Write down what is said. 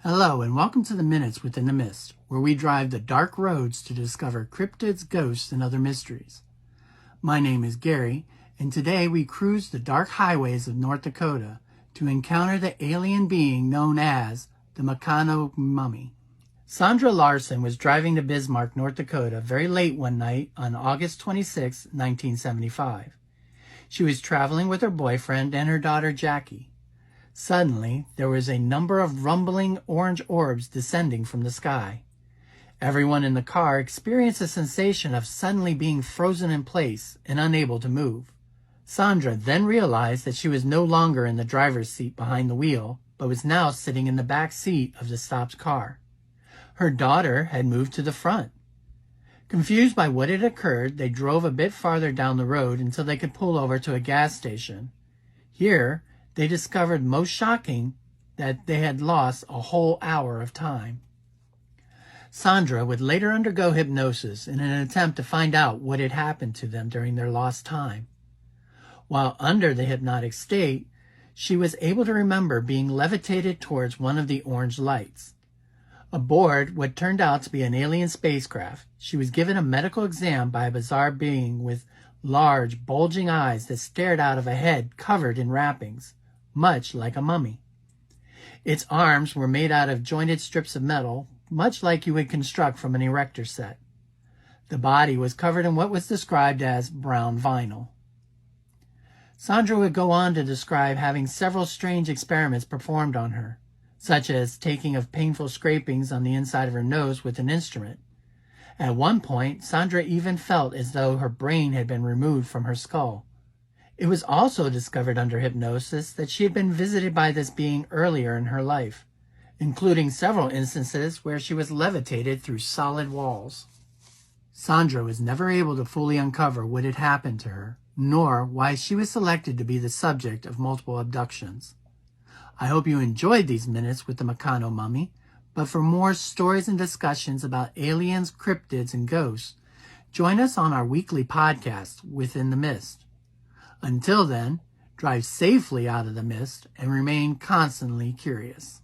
Hello and welcome to the Minutes Within the Mist, where we drive the dark roads to discover cryptids, ghosts, and other mysteries. My name is Gary, and today we cruise the dark highways of North Dakota to encounter the alien being known as the Meccano mummy. Sandra Larson was driving to Bismarck, North Dakota very late one night on August 26, 1975. She was traveling with her boyfriend and her daughter Jackie. Suddenly, there was a number of rumbling orange orbs descending from the sky. Everyone in the car experienced a sensation of suddenly being frozen in place and unable to move. Sandra then realized that she was no longer in the driver's seat behind the wheel, but was now sitting in the back seat of the stopped car. Her daughter had moved to the front. Confused by what had occurred, they drove a bit farther down the road until they could pull over to a gas station. Here, they discovered, most shocking, that they had lost a whole hour of time. Sandra would later undergo hypnosis in an attempt to find out what had happened to them during their lost time. While under the hypnotic state, she was able to remember being levitated towards one of the orange lights. Aboard what turned out to be an alien spacecraft, she was given a medical exam by a bizarre being with large, bulging eyes that stared out of a head covered in wrappings, much like a mummy. Its arms were made out of jointed strips of metal, much like you would construct from an erector set. The body was covered in what was described as brown vinyl. Sandra would go on to describe having several strange experiments performed on her, such as taking of painful scrapings on the inside of her nose with an instrument. At one point, Sandra even felt as though her brain had been removed from her skull. It was also discovered under hypnosis that she had been visited by this being earlier in her life, including several instances where she was levitated through solid walls. Sandra was never able to fully uncover what had happened to her, nor why she was selected to be the subject of multiple abductions. I hope you enjoyed these minutes with the Meccano mummy, but for more stories and discussions about aliens, cryptids, and ghosts, join us on our weekly podcast, Within the Mist. Until then, drive safely out of the mist and remain constantly curious.